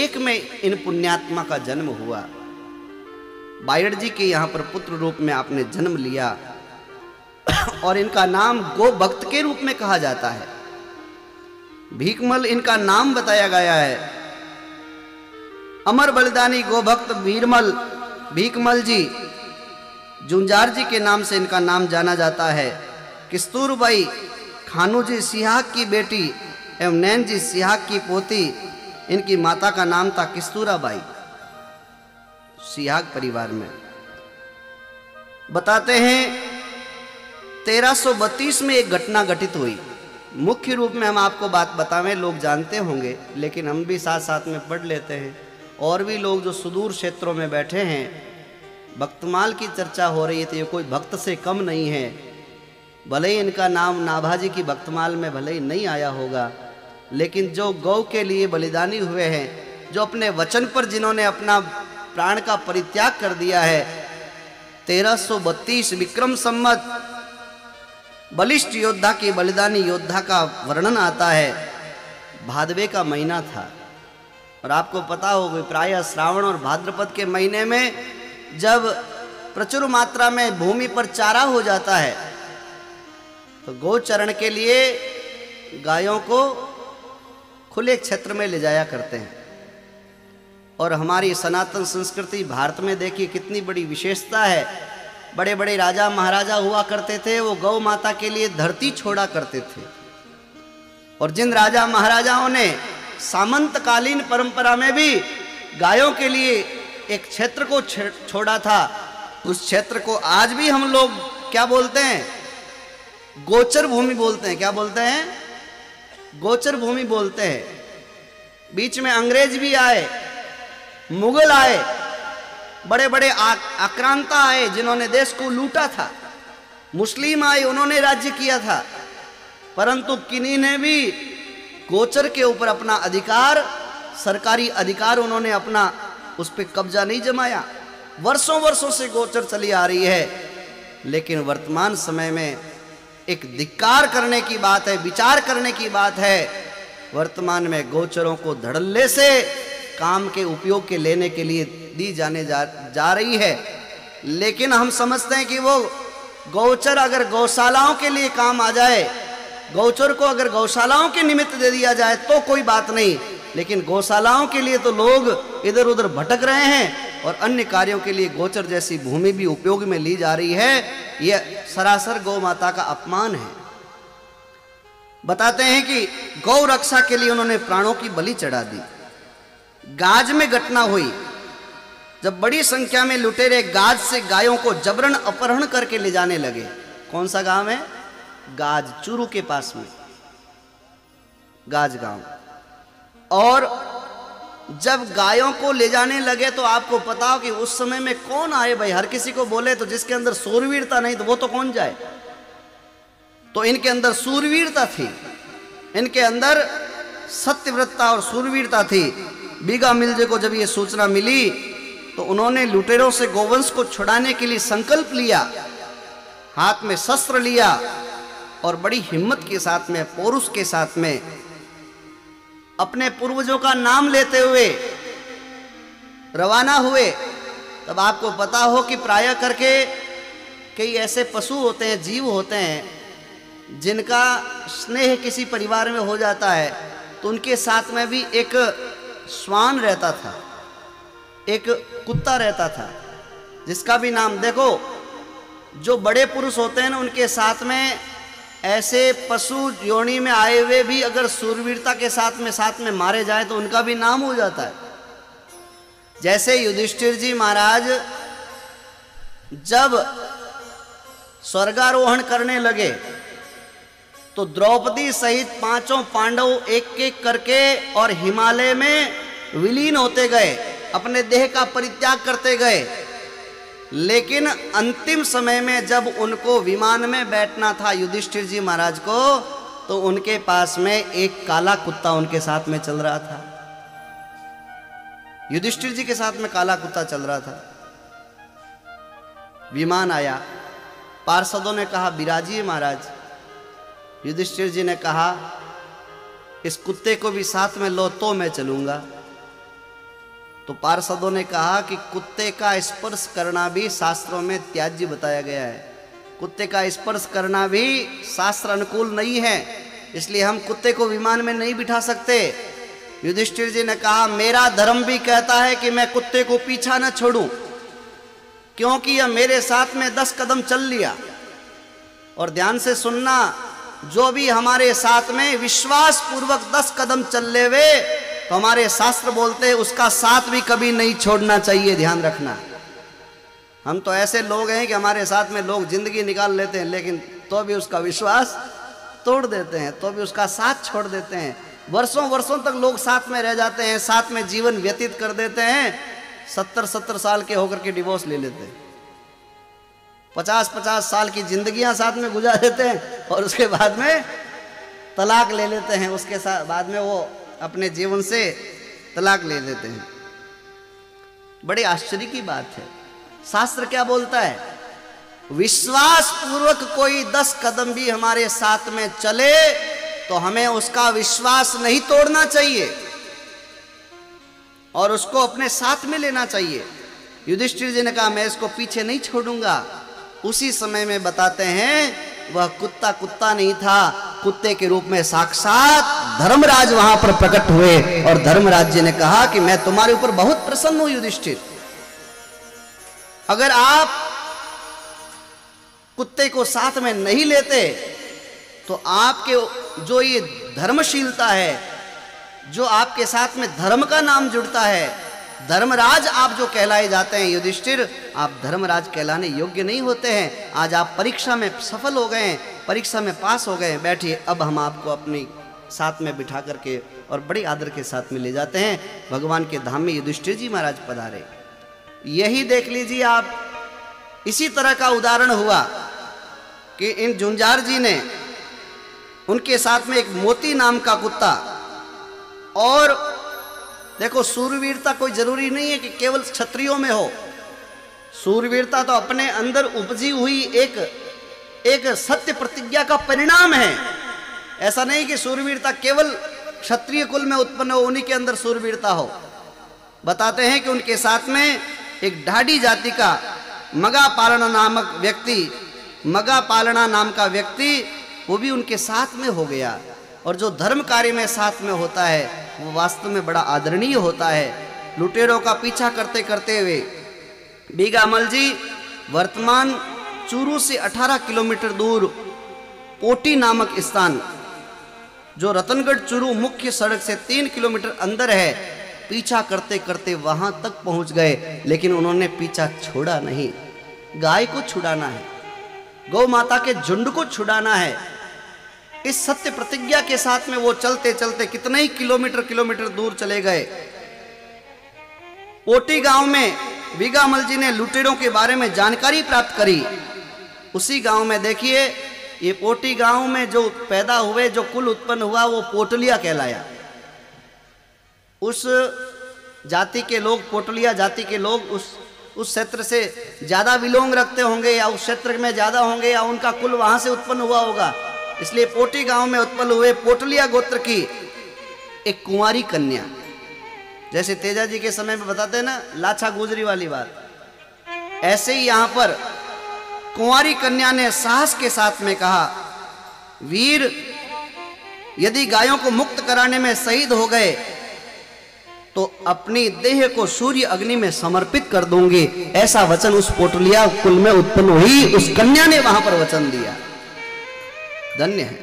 एक में इन पुण्यात्मा का जन्म हुआ। बायड़ जी के यहाँ पर पुत्र रूप में आपने जन्म लिया और इनका नाम गो भक्त के रूप में कहा जाता है। भीकमल इनका नाम बताया गया है। अमर बलिदानी गो भक्त वीरमल भीकमल जी जुंजार जी के नाम से इनका नाम जाना जाता है। किस्तूरबाई खानू जी सिहाग की बेटी एवं नैन जी सिहाग की पोती, इनकी माता का नाम था किस्तूराबाई। सिहाग परिवार में बताते हैं 1332 में एक घटना घटित हुई। मुख्य रूप में हम आपको बात बतावें, लोग जानते होंगे लेकिन हम भी साथ साथ में पढ़ लेते हैं। और भी लोग जो सुदूर क्षेत्रों में बैठे हैं, भक्तमाल की चर्चा हो रही है तो ये कोई भक्त से कम नहीं है। भले ही इनका नाम नाभाजी की भक्तमाल में भले ही नहीं आया होगा, लेकिन जो गौ के लिए बलिदानी हुए हैं, जो अपने वचन पर जिन्होंने अपना प्राण का परित्याग कर दिया है। 1332 विक्रम संवत बलिष्ठ योद्धा के बलिदानी योद्धा का वर्णन आता है। भादवे का महीना था और आपको पता होगा प्रायः श्रावण और भाद्रपद के महीने में जब प्रचुर मात्रा में भूमि पर चारा हो जाता है तो गोचरण के लिए गायों को खुले क्षेत्र में ले जाया करते हैं। और हमारी सनातन संस्कृति भारत में देखिए कितनी बड़ी विशेषता है। बड़े बड़े राजा महाराजा हुआ करते थे, वो गौ माता के लिए धरती छोड़ा करते थे। और जिन राजा महाराजाओं ने सामंतकालीन परंपरा में भी गायों के लिए एक क्षेत्र को छोड़ा था, उस क्षेत्र को आज भी हम लोग क्या बोलते हैं? गोचर भूमि बोलते हैं। क्या बोलते हैं? गोचर भूमि बोलते हैं। बीच में अंग्रेज भी आए, मुगल आए, बड़े बड़े आक्रांता आए जिन्होंने देश को लूटा था। मुस्लिम आए, उन्होंने राज्य किया था, परंतु किन्हीं ने भी गोचर के ऊपर अपना अधिकार, सरकारी अधिकार उन्होंने अपना उस पर कब्जा नहीं जमाया। वर्षों वर्षों से गोचर चली आ रही है। लेकिन वर्तमान समय में एक धिक्कार करने की बात है, विचार करने की बात है। वर्तमान में गोचरों को धड़ल्ले से काम के उपयोग के लेने के लिए दी जाने जा रही है। लेकिन हम समझते हैं कि वो गोचर अगर गौशालाओं के लिए काम आ जाए, गौचर को अगर गौशालाओं के निमित्त दे दिया जाए तो कोई बात नहीं, लेकिन गौशालाओं के लिए तो लोग इधर उधर भटक रहे हैं और अन्य कार्यों के लिए गोचर जैसी भूमि भी उपयोग में ली जा रही है। यह सरासर गौ माता का अपमान है। बताते हैं कि गौ रक्षा के लिए उन्होंने प्राणों की बलि चढ़ा दी। गाज में घटना हुई, जब बड़ी संख्या में लुटेरे गाज से गायों को जबरन अपहरण करके ले जाने लगे। कौन सा गांव है? गाज, चूरू के पास में गाज गांव। और जब गायों को ले जाने लगे तो आपको पता हो कि उस समय में कौन आए भाई। हर किसी को बोले तो जिसके अंदर सूरवीरता नहीं तो वो तो कौन जाए। तो इनके अंदर सूरवीरता थी, इनके अंदर सत्यव्रतता और सूरवीरता थी। बीगा मिल्जे को जब ये सूचना मिली तो उन्होंने लुटेरों से गोवंश को छुड़ाने के लिए संकल्प लिया, हाथ में शस्त्र लिया और बड़ी हिम्मत के साथ में, पौरुष के साथ में अपने पूर्वजों का नाम लेते हुए रवाना हुए। तब आपको पता हो कि प्रायः करके कई ऐसे पशु होते हैं, जीव होते हैं जिनका स्नेह किसी परिवार में हो जाता है तो उनके साथ में भी एक श्वान रहता था, एक कुत्ता रहता था, जिसका भी नाम देखो। जो बड़े पुरुष होते हैं ना, उनके साथ में ऐसे पशु योनि में आए हुए भी अगर सूरवीरता के साथ में मारे जाए तो उनका भी नाम हो जाता है। जैसे युधिष्ठिर जी महाराज जब स्वर्गारोहण करने लगे तो द्रौपदी सहित पांचों पांडव एक एक करके और हिमालय में विलीन होते गए, अपने देह का परित्याग करते गए। लेकिन अंतिम समय में जब उनको विमान में बैठना था युधिष्ठिर जी महाराज को, तो उनके पास में एक काला कुत्ता उनके साथ में चल रहा था। युधिष्ठिर जी के साथ में काला कुत्ता चल रहा था। विमान आया, पार्षदों ने कहा विराजिए महाराज। युधिष्ठिर जी ने कहा इस कुत्ते को भी साथ में लो तो मैं चलूंगा। तो पार्षदों ने कहा कि कुत्ते का स्पर्श करना भी शास्त्रों में त्याज्य बताया गया है। कुत्ते का स्पर्श करना भी शास्त्र अनुकूल नहीं है, इसलिए हम कुत्ते को विमान में नहीं बिठा सकते। युधिष्ठिर जी ने कहा मेरा धर्म भी कहता है कि मैं कुत्ते को पीछा न छोड़ूं, क्योंकि यह मेरे साथ में 10 कदम चल लिया। और ध्यान से सुनना, जो भी हमारे साथ में विश्वास पूर्वक 10 कदम चल लेवे तो हमारे शास्त्र बोलते हैं उसका साथ भी कभी नहीं छोड़ना चाहिए। ध्यान रखना, हम तो ऐसे लोग हैं कि हमारे साथ में लोग जिंदगी निकाल लेते हैं, लेकिन तो भी उसका विश्वास तोड़ देते हैं, तो भी उसका साथ छोड़ देते हैं। वर्षों वर्षों तक लोग साथ में रह जाते हैं, साथ में जीवन व्यतीत कर देते हैं, 70-70 साल के होकर के डिवोर्स ले लेते हैं, 50-50 साल की जिंदगियां साथ में गुजार देते हैं और उसके बाद में तलाक ले लेते हैं। उसके साथ बाद में वो अपने जीवन से तलाक ले लेते हैं। बड़ी आश्चर्य की बात है, शास्त्र क्या बोलता है? विश्वास पूर्वक कोई 10 कदम भी हमारे साथ में चले तो हमें उसका विश्वास नहीं तोड़ना चाहिए और उसको अपने साथ में लेना चाहिए। युधिष्ठिर जी ने कहा मैं इसको पीछे नहीं छोड़ूंगा। उसी समय में बताते हैं वह कुत्ता कुत्ता नहीं था, कुत्ते के रूप में साक्षात धर्मराज वहां पर प्रकट हुए और धर्मराज जी ने कहा कि मैं तुम्हारे ऊपर बहुत प्रसन्न हूं युधिष्ठिर। अगर आप कुत्ते को साथ में नहीं लेते तो आपके जो ये धर्मशीलता है, जो आपके साथ में धर्म का नाम जुड़ता है, धर्मराज आप जो कहलाए जाते हैं युधिष्ठिर, आप धर्मराज कहलाने योग्य नहीं होते हैं। आज आप परीक्षा में सफल हो गए, परीक्षा में पास हो गए, बैठिए अब हम आपको अपनी साथ में बिठा करके और बड़ी आदर के साथ में ले जाते हैं। भगवान के धाम में युधिष्ठिर जी महाराज पधारे। यही देख लीजिए आप, इसी तरह का उदाहरण हुआ कि इन झुंझार जी ने, उनके साथ में एक मोती नाम का कुत्ता। और देखो सूरवीरता कोई जरूरी नहीं है कि केवल क्षत्रियों में हो, सूरवीरता तो अपने अंदर उपजी हुई एक सत्य प्रतिज्ञा का परिणाम है। ऐसा नहीं कि सूरवीरता केवल क्षत्रिय कुल में उत्पन्न हो, उन्हीं के अंदर सूरवीरता हो। बताते हैं कि उनके साथ में एक ढाडी जाति का मगा पालना नाम का व्यक्ति, वो भी उनके साथ में हो गया। और जो धर्म कार्य में साथ में होता है वो वास्तव में बड़ा आदरणीय होता है। लुटेरों का पीछा करते करते हुए बीगामल जी वर्तमान चूरू से 18 किलोमीटर दूर पोटी नामक स्थान, जो रतनगढ़ चूरू मुख्य सड़क से 3 किलोमीटर अंदर है, पीछा करते करते वहां तक पहुंच गए। लेकिन उन्होंने पीछा छोड़ा नहीं। गाय को छुड़ाना है, गौ माता के झुंड को छुड़ाना है, इस सत्य प्रतिज्ञा के साथ में वो चलते चलते कितने ही किलोमीटर दूर चले गए। पोटी गांव में बीगामल जी ने लुटेरों के बारे में जानकारी प्राप्त करी। उसी गांव में देखिए, ये पोटी गांव में जो पैदा हुए, जो कुल उत्पन्न हुआ, वो पोटलिया कहलाया। उस जाति के लोग, पोटलिया जाति के लोग उस क्षेत्र से ज्यादा विलोंग रखते होंगे, या उस क्षेत्र में ज्यादा होंगे, या उनका कुल वहां से उत्पन्न हुआ होगा, इसलिए पोटी गांव में उत्पन्न हुए पोटलिया गोत्र की एक कुंवारी कन्या, जैसे तेजा जी के समय में बताते हैं ना लाछा गुजरी वाली बात, ऐसे ही यहां पर कुंवारी कन्या ने साहस के साथ में कहा, वीर यदि गायों को मुक्त कराने में शहीद हो गए तो अपनी देह को सूर्य अग्नि में समर्पित कर दूंगी। ऐसा वचन उस पोटलिया कुल में उत्पन्न हुई उस कन्या ने वहां पर वचन दिया। धन्य है।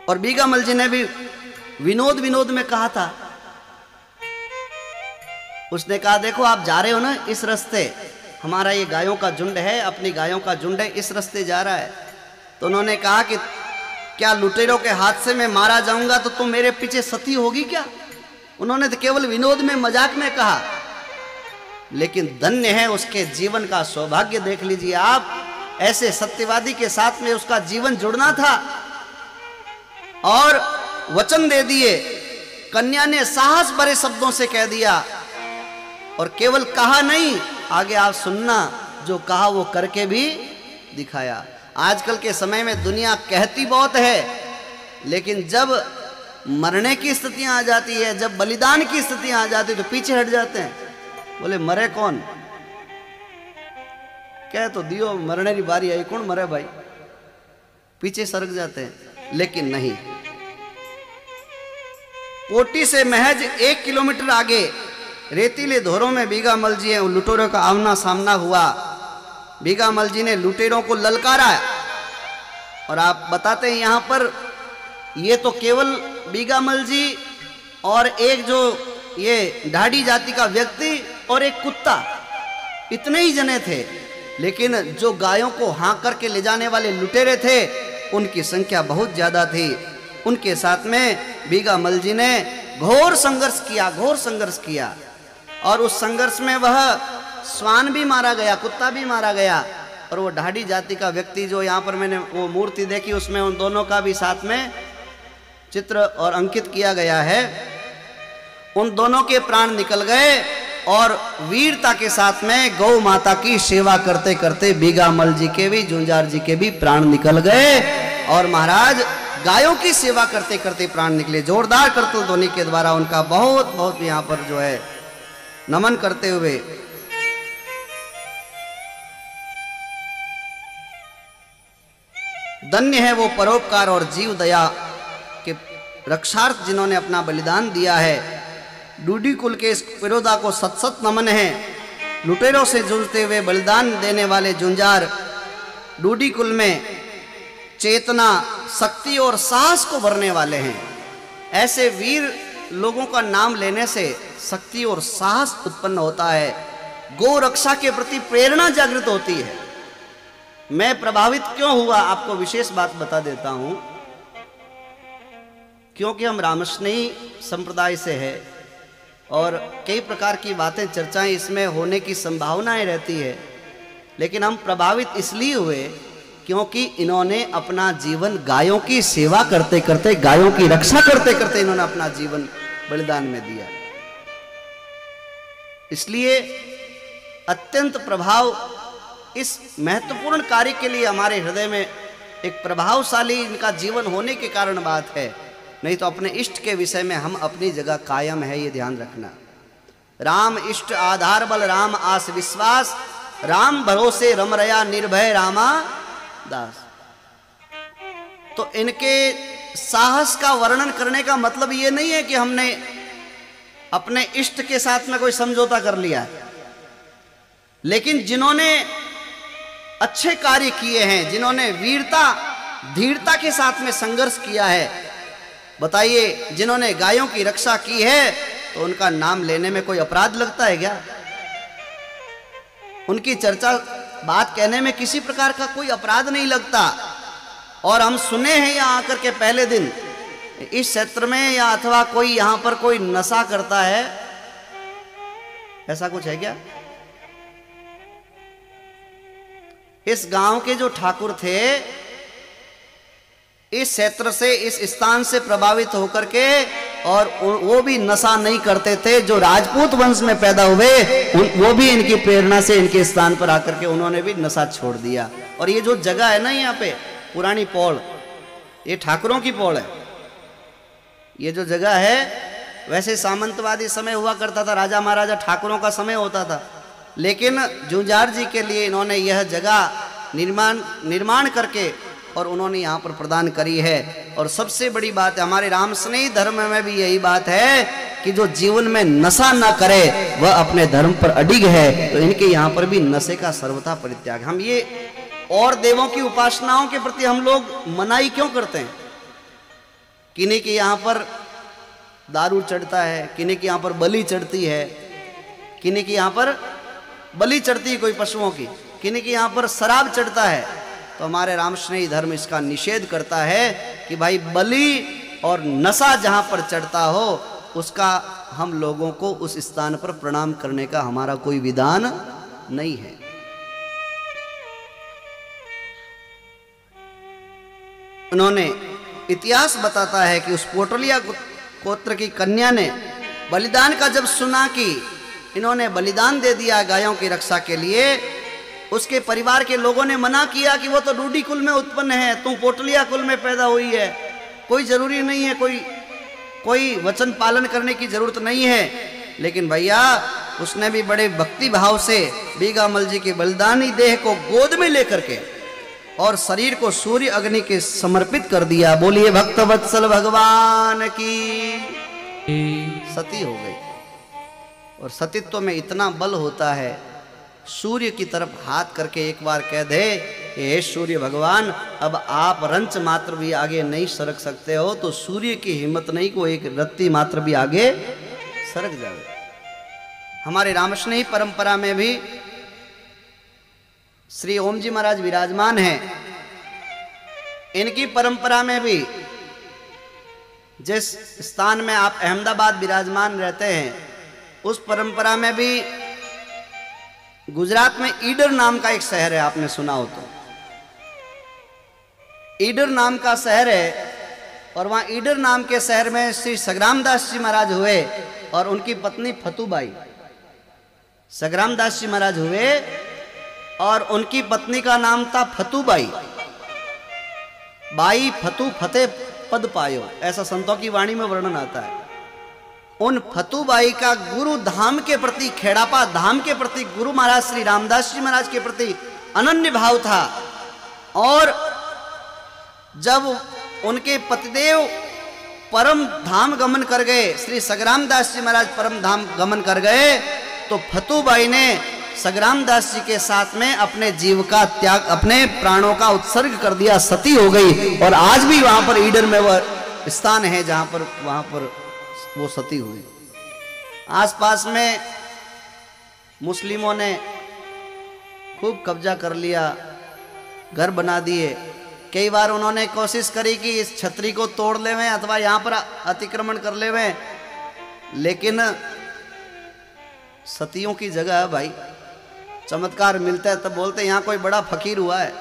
और बीगामल जी ने भी विनोद में कहा था, उसने कहा देखो आप जा रहे हो ना इस रास्ते, हमारा ये गायों का झुंड है, अपनी गायों का झुंड है, इस रास्ते जा रहा है। तो उन्होंने कहा कि क्या लुटेरों के हाथ से मैं मारा जाऊंगा तो तुम मेरे पीछे सती होगी क्या? उन्होंने तो केवल विनोद में, मजाक में कहा, लेकिन धन्य है उसके जीवन का सौभाग्य। देख लीजिए आप, ऐसे सत्यवादी के साथ में उसका जीवन जुड़ना था और वचन दे दिए। कन्या ने साहस भरे शब्दों से कह दिया, और केवल कहा नहीं, आगे आप सुनना, जो कहा वो करके भी दिखाया। आजकल के समय में दुनिया कहती बहुत है, लेकिन जब मरने की स्थितियां आ जाती है, जब बलिदान की स्थितियां आ जाती है तो पीछे हट जाते हैं। बोले मरे कौन, कह तो दियो मरने की बारी आई, कौन मरे भाई, पीछे सरक जाते हैं। लेकिन नहीं, पोटी से महज 1 किलोमीटर आगे रेतीले धोरों में बीगामल जी है लुटेरों का आमना सामना हुआ। बीगामल जी ने लुटेरों को ललकारा और आप बताते हैं यहां पर ये तो केवल बीगामल जी और एक जो ये ढाडी जाति का व्यक्ति और एक कुत्ता, इतने ही जने थे। लेकिन जो गायों को हाँक करके ले जाने वाले लुटेरे थे उनकी संख्या बहुत ज्यादा थी। उनके साथ में बीगामल जी ने घोर संघर्ष किया और उस संघर्ष में वह श्वान भी मारा गया, कुत्ता भी मारा गया। और वो ढाडी जाति का व्यक्ति जो यहाँ पर मैंने वो मूर्ति देखी उसमें उन दोनों का भी साथ में चित्र और अंकित किया गया है। उन दोनों के प्राण निकल गए और वीरता के साथ में गौ माता की सेवा करते करते बीगामल जी के भी, जुंजार जी के भी प्राण निकल गए। और महाराज गायों की सेवा करते करते प्राण निकले। जोरदार करतल ध्वनि के द्वारा उनका बहुत बहुत यहाँ पर जो है नमन करते हुए धन्य है वो परोपकार और जीव दया के रक्षार्थ जिन्होंने अपना बलिदान दिया है। डूडी कुल के इस पिरोदा को सत सत नमन है। लुटेरों से जूझते हुए बलिदान देने वाले जुंजार डूडी कुल में चेतना, शक्ति और साहस को भरने वाले हैं। ऐसे वीर लोगों का नाम लेने से शक्ति और साहस उत्पन्न होता है, गौ रक्षा के प्रति प्रेरणा जागृत होती है। मैं प्रभावित क्यों हुआ आपको विशेष बात बता देता हूं। क्योंकि हम रामस्नेही संप्रदाय से है और कई प्रकार की बातें चर्चाएं इसमें होने की संभावनाएं रहती है। लेकिन हम प्रभावित इसलिए हुए क्योंकि इन्होंने अपना जीवन गायों की सेवा करते करते, गायों की रक्षा करते करते इन्होंने अपना जीवन बलिदान में दिया। इसलिए अत्यंत प्रभाव इस महत्वपूर्ण कार्य के लिए हमारे हृदय में एक प्रभावशाली इनका जीवन होने के कारण बात है। नहीं तो अपने इष्ट के विषय में हम अपनी जगह कायम है, ये ध्यान रखना। राम इष्ट आधार बल, राम आस विश्वास, राम भरोसे रम रया निर्भय रामा दास। तो इनके साहस का वर्णन करने का मतलब ये नहीं है कि हमने अपने इष्ट के साथ में कोई समझौता कर लिया, लेकिन जिन्होंने अच्छे कार्य किए हैं, जिन्होंने वीरता धीरता के साथ में संघर्ष किया है, बताइए जिन्होंने गायों की रक्षा की है, तो उनका नाम लेने में कोई अपराध लगता है क्या? उनकी चर्चा बात कहने में किसी प्रकार का कोई अपराध नहीं लगता। और हम सुने हैं यहाँ आकर के पहले दिन इस क्षेत्र में या अथवा कोई यहाँ पर कोई नशा करता है, ऐसा कुछ है क्या? इस गांव के जो ठाकुर थे इस क्षेत्र से, इस स्थान से प्रभावित होकर के, और वो भी नशा नहीं करते थे। जो राजपूत वंश में पैदा हुए वो भी इनकी प्रेरणा से इनके स्थान पर आकर के उन्होंने भी नशा छोड़ दिया। और ये जो जगह है ना यहाँ पे पुरानी पौड़, ये ठाकुरों की पौड़ है। ये जो जगह है वैसे सामंतवादी समय हुआ करता था, राजा महाराजा ठाकुरों का समय होता था, लेकिन जुंजार जी के लिए इन्होंने यह जगह निर्माण करके और उन्होंने यहाँ पर प्रदान करी है। और सबसे बड़ी बात है, हमारे रामस्नेही धर्म में भी यही बात है कि जो जीवन में नशा ना करे वह अपने धर्म पर अडिग है। तो इनके यहाँ पर भी नशे का सर्वथा परित्याग। हम ये और देवों की उपासनाओं के प्रति हम लोग मनाही क्यों करते हैं? किन्हीं के यहाँ पर दारू चढ़ता है, किन्हीं के यहाँ पर बलि चढ़ती है, किन्हीं के यहाँ पर बलि चढ़ती है कोई पशुओं की, किन्हीं के यहाँ पर शराब चढ़ता है। तो हमारे रामस्नेही धर्म इसका निषेध करता है कि भाई बलि और नशा जहाँ पर चढ़ता हो उसका हम लोगों को उस स्थान पर प्रणाम करने का हमारा कोई विधान नहीं है। उन्होंने इतिहास बताता है कि उस पोटलिया गोत्र की कन्या ने बलिदान का जब सुना कि इन्होंने बलिदान दे दिया गायों की रक्षा के लिए, उसके परिवार के लोगों ने मना किया कि वो तो डूडी कुल में उत्पन्न है, तू पोटलिया कुल में पैदा हुई है, कोई जरूरी नहीं है कोई कोई वचन पालन करने की जरूरत नहीं है। लेकिन भैया उसने भी बड़े भक्ति भाव से बीगामल जी की बलिदानी देह को गोद में लेकर के और शरीर को सूर्य अग्नि के समर्पित कर दिया। बोलिए भक्त वत्सल भगवान की। सती हो गई। और सतीत्व में इतना बल होता है, सूर्य की तरफ हाथ करके एक बार कह दे, हे सूर्य भगवान, अब आप रंच मात्र भी आगे नहीं सरक सकते हो, तो सूर्य की हिम्मत नहीं को एक रत्ती मात्र भी आगे सरक जाए। हमारे रामस्नेही परंपरा में भी श्री ओम जी महाराज विराजमान हैं। इनकी परंपरा में भी जिस स्थान में आप अहमदाबाद विराजमान रहते हैं, उस परंपरा में भी गुजरात में ईडर नाम का एक शहर है, आपने सुना हो तो। ईडर नाम का शहर है और वहां ईडर नाम के शहर में श्री सग्रामदास जी महाराज हुए और उनकी पत्नी फतूबाई। सग्रामदास जी महाराज हुए और उनकी पत्नी का नाम था फतूबाई। बाई फतू फतेह पद पायो, ऐसा संतों की वाणी में वर्णन आता है। उन फतूबाई का गुरु धाम के प्रति, खेड़ापा धाम के प्रति गुरु महाराज श्री रामदास जी महाराज के प्रति अनन्य भाव था। और जब उनके पतिदेव परम धाम गमन कर गए, श्री सग्रामदास जी महाराज परम धाम गमन कर गए, तो फतूबाई ने सग्रामदास जी के साथ में अपने जीव का त्याग, अपने प्राणों का उत्सर्ग कर दिया, सती हो गई। और आज भी वहां पर ईडर में वह स्थान है जहां पर वहां पर वो सती हुई। आसपास में मुस्लिमों ने खूब कब्जा कर लिया, घर बना दिए। कई बार उन्होंने कोशिश करी कि इस छतरी को तोड़ लेवें अथवा यहाँ पर अतिक्रमण कर लेवें, लेकिन सतियों की जगह है भाई। चमत्कार मिलता है तब बोलते हैं यहाँ कोई बड़ा फकीर हुआ है,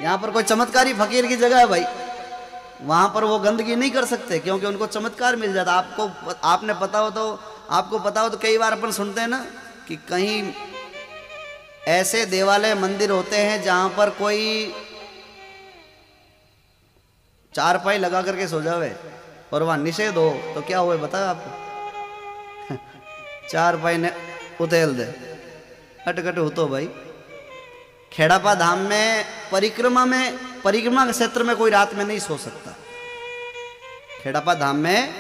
यहाँ पर कोई चमत्कारी फकीर की जगह है भाई। वहां पर वो गंदगी नहीं कर सकते क्योंकि उनको चमत्कार मिल जाता। आपने पता हो तो, आपको पता हो तो कई बार अपन सुनते हैं ना कि कहीं ऐसे देवालय मंदिर होते हैं जहां पर कोई चारपाई लगा करके सो जावे और वहां निषेध हो तो क्या हुए बता आपको। चारपाई ने उतेल दे, अटकट हो तो भाई। खेड़ापा धाम में परिक्रमा के क्षेत्र में कोई रात में नहीं सो सकता। खेड़ापा धाम में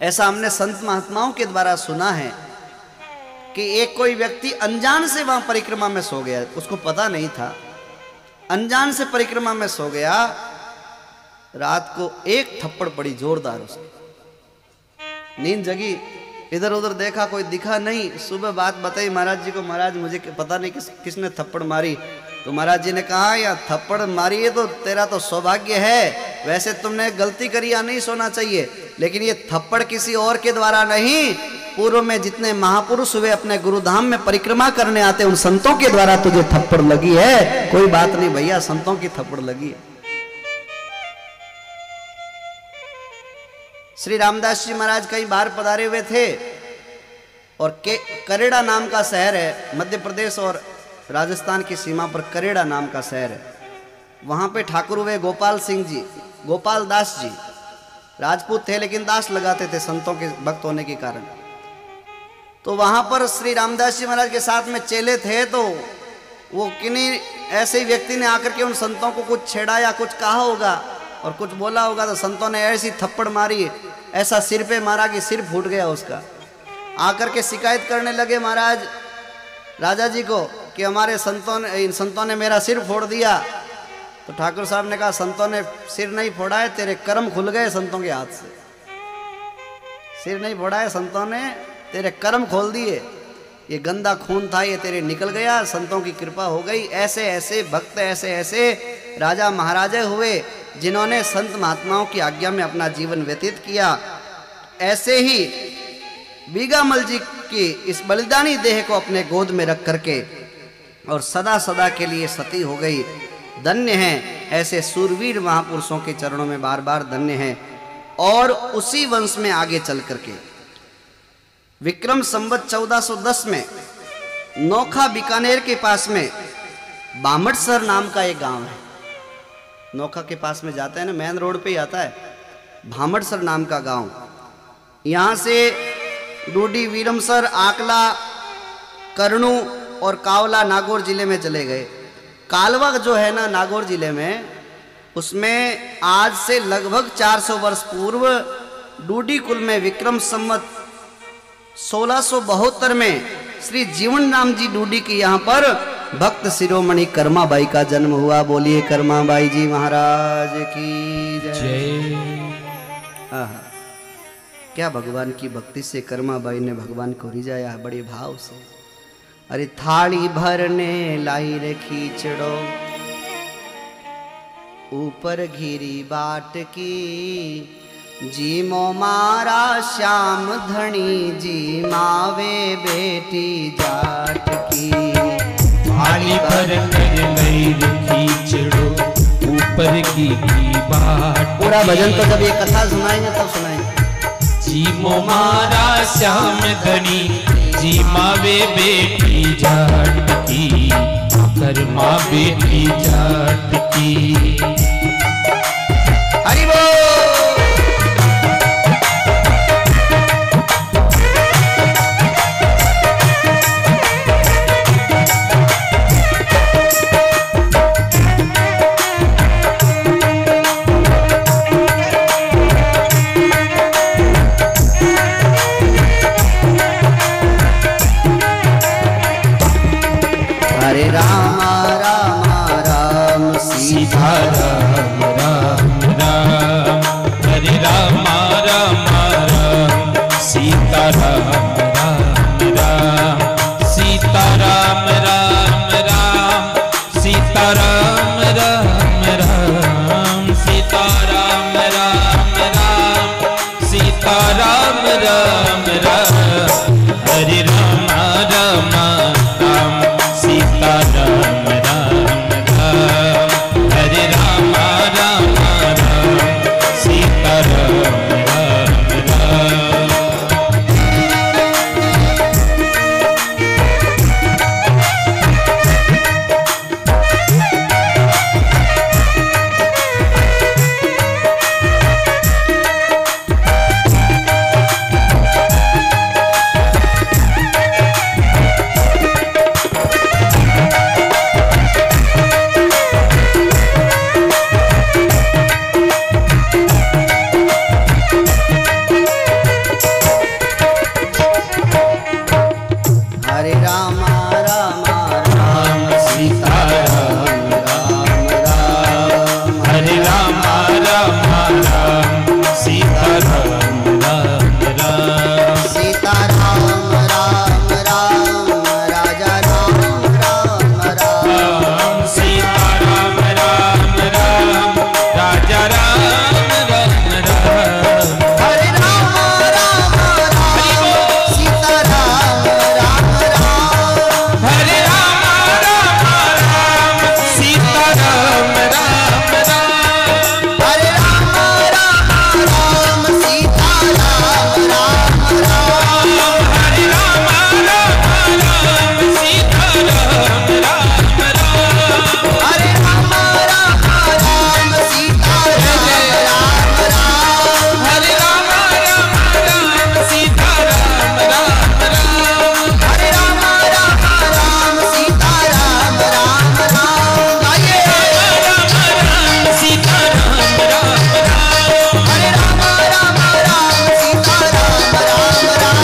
ऐसा हमने संत महात्माओं के द्वारा सुना है कि एक कोई व्यक्ति अनजान से वहां परिक्रमा में सो गया, उसको पता नहीं था, अनजान से परिक्रमा में सो गया। रात को एक थप्पड़ पड़ी जोरदार, उसकी नींद जगी, इधर उधर देखा कोई दिखा नहीं। सुबह बात बताई महाराज जी को, महाराज मुझे पता नहीं किसने थप्पड़ मारी। तो महाराज जी ने कहा या थप्पड़ मारी है तो तेरा तो सौभाग्य है, वैसे तुमने गलती करी या नहीं सोना चाहिए, लेकिन ये थप्पड़ किसी और के द्वारा नहीं, पूर्व में जितने महापुरुष हुए अपने गुरुधाम में परिक्रमा करने आते उन संतों के द्वारा तुझे थप्पड़ लगी है। कोई बात नहीं भैया, संतों की थप्पड़ लगी है। श्री रामदास जी महाराज कई बार पधारे हुए थे और करेड़ा नाम का शहर है, मध्य प्रदेश और राजस्थान की सीमा पर करेड़ा नाम का शहर है। वहां पे ठाकुर हुए गोपाल सिंह जी, गोपाल दास जी। राजपूत थे लेकिन दास लगाते थे संतों के भक्त होने के कारण। तो वहां पर श्री रामदास जी महाराज के साथ में चेले थे, तो वो किन्हीं ऐसे ही व्यक्ति ने आकर के उन संतों को कुछ छेड़ा या कुछ कहा होगा और कुछ बोला होगा, तो संतों ने ऐसी थप्पड़ मारी, ऐसा सिर पे मारा कि सिर फूट गया उसका। आकर के शिकायत करने लगे महाराज राजा जी को कि हमारे इन संतों ने मेरा सिर फोड़ दिया। तो ठाकुर साहब ने कहा संतों ने सिर नहीं फोड़ा है, तेरे कर्म खुल गए संतों के हाथ से। सिर नहीं फोड़ा है संतों ने, तेरे कर्म खोल दिए, ये गंदा खून था ये तेरे निकल गया, संतों की कृपा हो गई। ऐसे ऐसे भक्त, ऐसे ऐसे राजा महाराजा हुए जिन्होंने संत महात्माओं की आज्ञा में अपना जीवन व्यतीत किया। ऐसे ही बीगामल जी की इस बलिदानी देह को अपने गोद में रख करके और सदा सदा के लिए सती हो गई। धन्य हैं ऐसे सूरवीर महापुरुषों के चरणों में बार बार धन्य हैं। और उसी वंश में आगे चल करके विक्रम संवत 1410 में नोखा बीकानेर के पास में बामटसर नाम का एक गांव है। नोखा के पास में जाते हैं ना, मेन रोड पे ही आता है। भामड़सर नाम का गांव। यहाँ से डूडी, वीरमसर, आकला, करनू और कावला नागौर जिले में चले गए। कालवा जो है ना नागौर जिले में, उसमें आज से लगभग 400 वर्ष पूर्व डूडी कुल में विक्रम संवत 1672 में श्री जीवन राम जी डूडी के यहाँ पर भक्त शिरोमणि कर्माबाई का जन्म हुआ। बोलिए कर्माबाई जी महाराज की जय। क्या भगवान की भक्ति से कर्माबाई ने भगवान को रिझाया बड़े भाव से। अरे थाली भरने लाई रे खींचड़ो, ऊपर घिरी बाट की, जी मो मारा श्याम धनी, जी मावे बेटी जाट की। थाली भरने लाई रे खींचड़ो, ऊपर घिरी बाट। पूरा भजन तो जब ये कथा सुनाएंगे तब सुनाएंगे। जी मो मारा श्याम धनी, जी मावे बेटी जाट की, कर्मा बेटी जाट की। हरि बोल। हरे राम राम राम सीता राम राम राम, हरे राम राम राम सीता राम राम राम, सीता राम राम राम, सीता राम राम राम, सीता राम राम राम, सीता राम राम राम, हरे राम राम राम सीता राम राम राम, हरे राम राम राम सीता राम राम राम। हरे राम राम राम सीता राम राम राम, हरे राम राम राम सीता राम राम राम, सीता राम राम राम, राजा राम राम राम, सीता राम राम राम, राजा राम राम राम। हरे राम राम राम, सीता राम राम राम, हरे राम राम राम, सीता राम राम राम, हरे राम राम राम, सीता राम राम राम, हरे राम राम राम, सीता राम राम राम, हरे राम राम राम, सीता राम राम राम, हरे राम राम राम, सीता राम राम राम, हरे राम राम राम, सीता राम राम राम। आइए। राम सीता राम राम राम, हरे राम राम राम, सीता राम राम राम,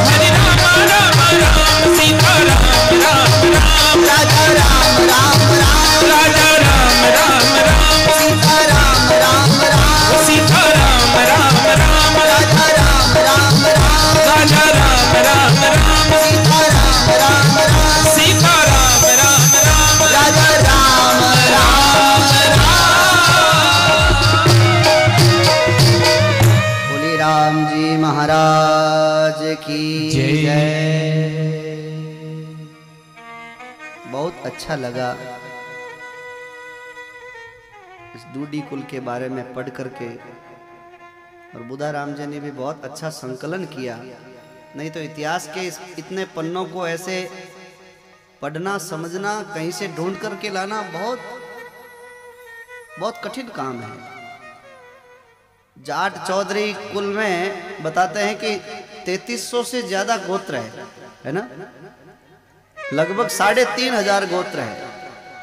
हरे राम राम राम, सीता राम राम राम, राजा राम राम राम, राजा राम राम राम, सीता राम राम राम, सीता राम राम राम, राजा राम राम राम, राजा राम राम राम, सीता राम राम राम, सीता राम राम राम, राजा राम राम राम। बोली राम जी महाराज की जय। जय। बहुत अच्छा लगा इस डूडी कुल के बारे में पढ़ करके, और बुधा राम जी ने भी बहुत अच्छा संकलन किया। नहीं तो इतिहास के इतने पन्नों को ऐसे पढ़ना समझना, कहीं से ढूंढ करके लाना बहुत बहुत कठिन काम है। जाट चौधरी कुल में बताते हैं कि 3300 से ज्यादा गोत्र है ना, लगभग 3500 गोत्र है।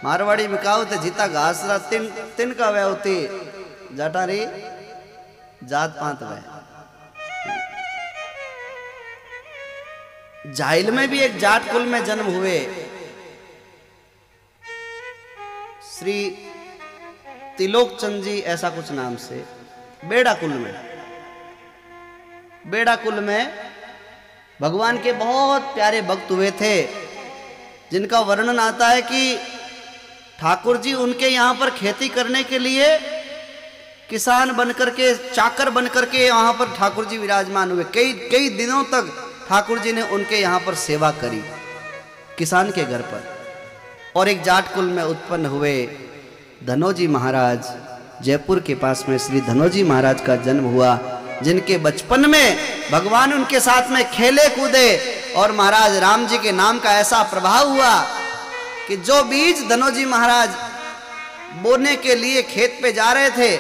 मारवाड़ी में कहा होते जीता घासरा तिन का वह होती जाटारी जात पात वह। जाहिल में भी एक जाट कुल में जन्म हुए, श्री तिलोक चंद जी ऐसा कुछ नाम से, बेड़ा कुल में भगवान के बहुत प्यारे भक्त हुए थे, जिनका वर्णन आता है कि ठाकुर जी उनके यहाँ पर खेती करने के लिए किसान बनकर के, चाकर बनकर के वहां पर ठाकुर जी विराजमान हुए। कई दिनों तक ठाकुर जी ने उनके यहाँ पर सेवा करी किसान के घर पर। और एक जाट कुल में उत्पन्न हुए धनोजी महाराज, जयपुर के पास में श्री धनोजी महाराज का जन्म हुआ, जिनके बचपन में भगवान उनके साथ में खेले कूदे और महाराज राम जी के नाम का ऐसा प्रभाव हुआ कि जो बीज धनोजी महाराज बोने के लिए खेत पे जा रहे थे,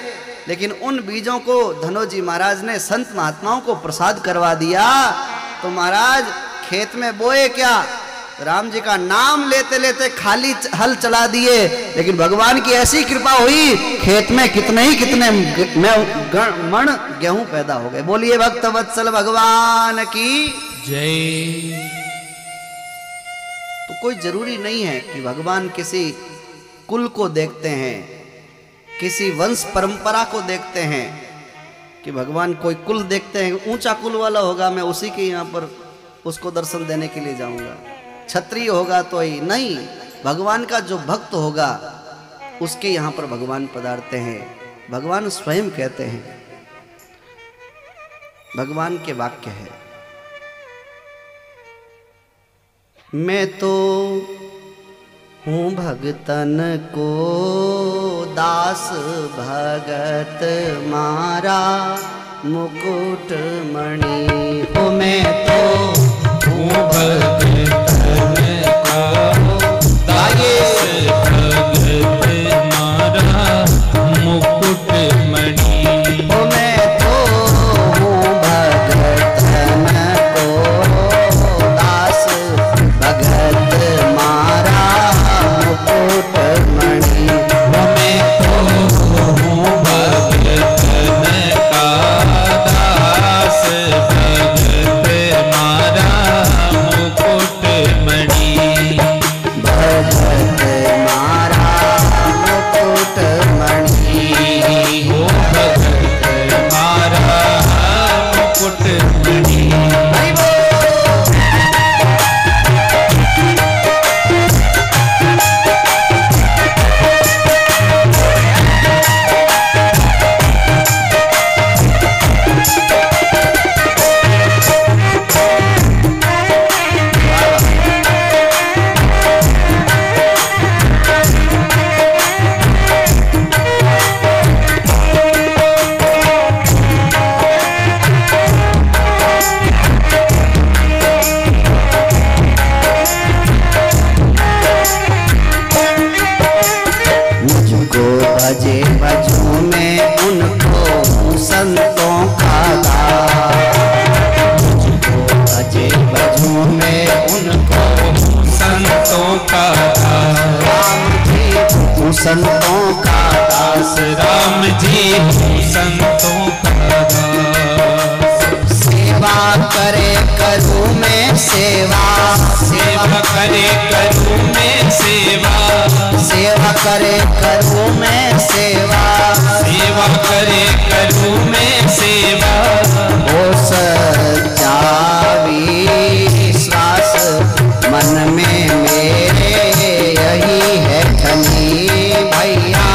लेकिन उन बीजों को धनोजी महाराज ने संत महात्माओं को प्रसाद करवा दिया। तो महाराज खेत में बोए क्या, राम जी का नाम लेते लेते खाली हल चला दिए, लेकिन भगवान की ऐसी कृपा हुई खेत में कितने मण गेहूं पैदा हो गए। बोलिए भक्त वत्सल भगवान की जय। तो कोई जरूरी नहीं है कि भगवान किसी कुल को देखते हैं, किसी वंश परंपरा को देखते हैं, कि भगवान कोई कुल देखते हैं, ऊंचा कुल वाला होगा मैं उसी के यहाँ पर उसको दर्शन देने के लिए जाऊंगा, क्षत्रिय होगा तो ही नहीं, भगवान का जो भक्त होगा उसके यहाँ पर भगवान पधारते हैं। भगवान स्वयं कहते हैं, भगवान के वाक्य है, मैं तो हूँ भगतन को दास भगत मारा मुकुट मणि हो, मैं तो हूँ भगतन को दास भगत मारा मुकुट मणि हो, मैं तो हूँ भगतन को दास भगत मारा मुकुट मणि हो, मैं तो हूँ भगतन का दास भगत मारा मुकुट मणि, भगत मारा मुकुट मणि हो, भगत मारा मुकुट मणि। भजे भजूं में उनको संतों का दास, भजे भजूं में उनको संतों का दास, राम जी संतों का दास, राम जी संतों का दास, सेवा करे करूं मैं सेवा, सेवा करे करूं मैं सेवा, सेवा करे करूं मैं सेवा, सेवा करे करूं मैं सेवा, हो सच्चा विश्वास मन में मेरे यही है धनी भैया,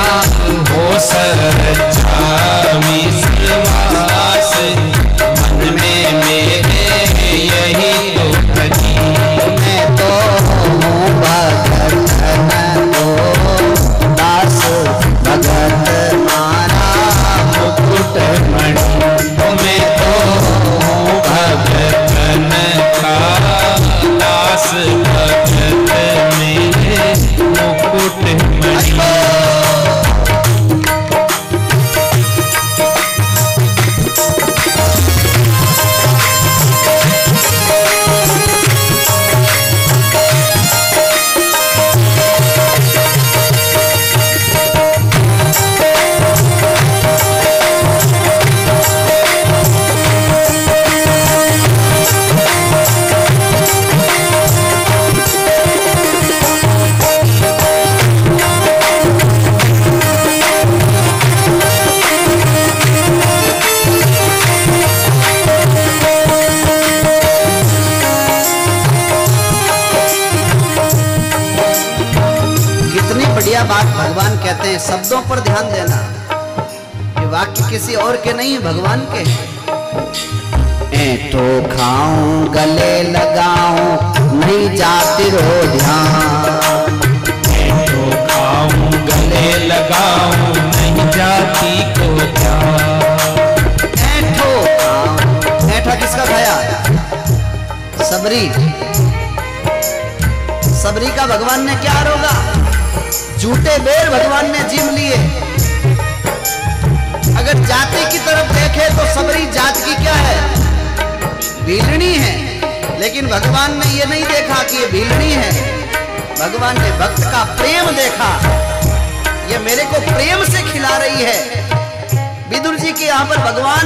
हो सच्चा विश्वास मन में मेरे यही तो धनी, मैं तो हूँ भगतन को दास भगत मारा मुकुट मणि, मैं तो हूँ भगवान कहते हैं शब्दों पर ध्यान देना, ये वाक्य किसी और के नहीं भगवान के हैं। ऐठो खाऊं गले लगाऊं नहीं जाती रो ध्यान, ऐठो खाऊं गले लगाऊं नहीं जाती को ध्यान। ऐठो खाऊं, ऐठा किसका खाया? सबरी। सबरी का भगवान ने क्या रोका? झूठे बेर भगवान ने जीव लिए। अगर जाति की तरफ देखे तो सबरी जात की क्या है? भीलनी है। लेकिन भगवान ने ये नहीं देखा कि ये भीलनी है, भगवान ने भक्त का प्रेम देखा। ये मेरे को प्रेम से खिला रही है। विदुर जी के यहाँ पर भगवान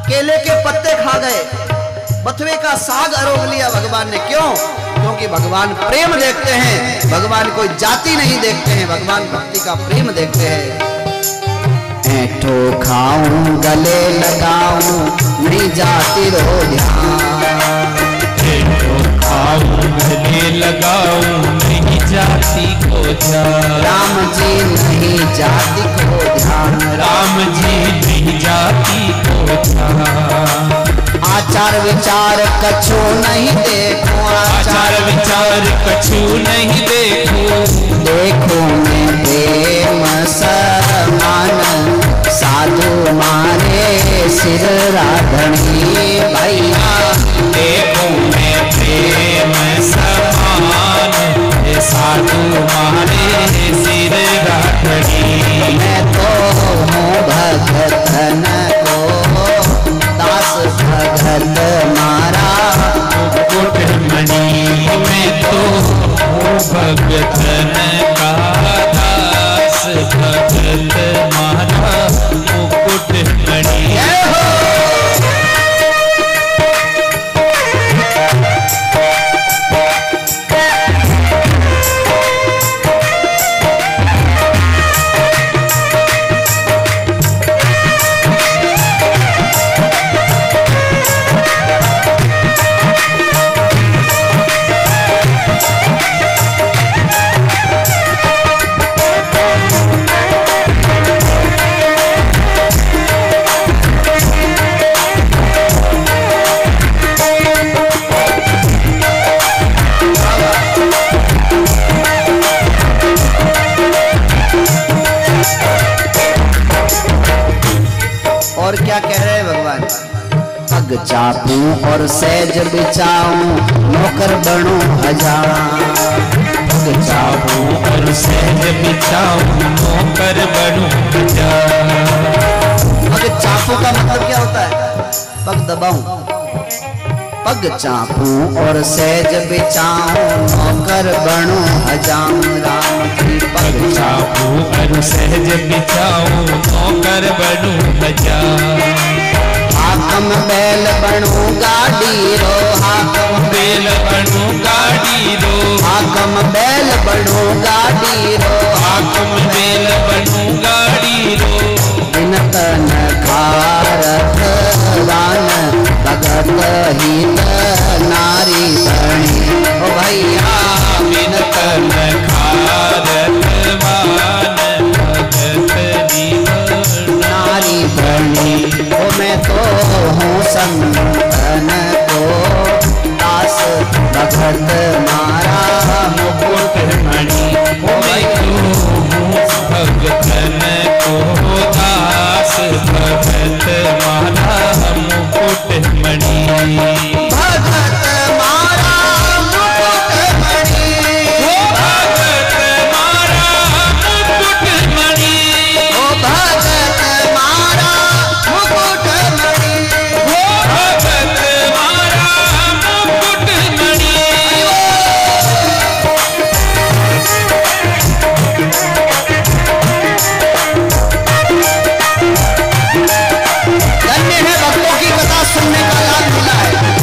केले के पत्ते खा गए, बथुए का साग अरोग लिया भगवान ने। क्यों? क्योंकि भगवान प्रेम देखते हैं, भगवान कोई जाति नहीं देखते हैं, भगवान भक्ति का प्रेम देखते हैं। ऐठो खाऊं गले लगाऊं नहीं जाती रो ध्यान, ऐठो खाऊं गले लगाऊं नहीं जाती को ध्यान। राम जी नहीं जाति को ध्यान, राम जी नहीं जाती को ध्यान। आचार विचार कछु नहीं देखो, आचार विचार कछु नहीं देखो, देखो मैं प्रेम समान साधु मारे सिर राधनी भैया। देखो मैं प्रेम समान साधु मारे सिर राधनी। मैं तो हूँ भगतन को दास भगत मारा मुकुट मणि। मैं तो हूँ भगतन का दास भगत मारा मुकुट मणि। और क्या कह रहे हैं भगवान? पग चापूं और सहज बिछाऊं नौकर बनूं हजार, पग चापूं और सहज बिछाऊं नौकर बनूं हजार। पग चापू का मतलब क्या होता है? पग दबाऊं। पग चापूं और सहज बिछाऊं नौकर बनूं हजाम, राम की पग चापूं और सहज बिछाऊं नौकर बनूं हजार। हाकम बैल बनूं गाड़ी रो, हाकम बैल बनूं गाड़ी रो, हाकम बैल बनूं गाड़ी रो, हाकम बैल बनूं गाड़ी रो। विनतन खारत वान भगत हित नारी बनी। ओ भैया विनतन खारत वान भगत हित नारी बनी। ओ मैं तो हूँ संतन को दास भगत मारा मुकुट मणि। मैं तो हूँ भगतन को दास भगत मारा मुकुट मणि। भगत मारा मुकुट मणि, भगत मारा मुकुट मणि। ओ भगत मारा मुकुट मणि, भगत मारा मुकुट मणि। धन्य है भक्तों की कथा सुनने का लाभ मिला है।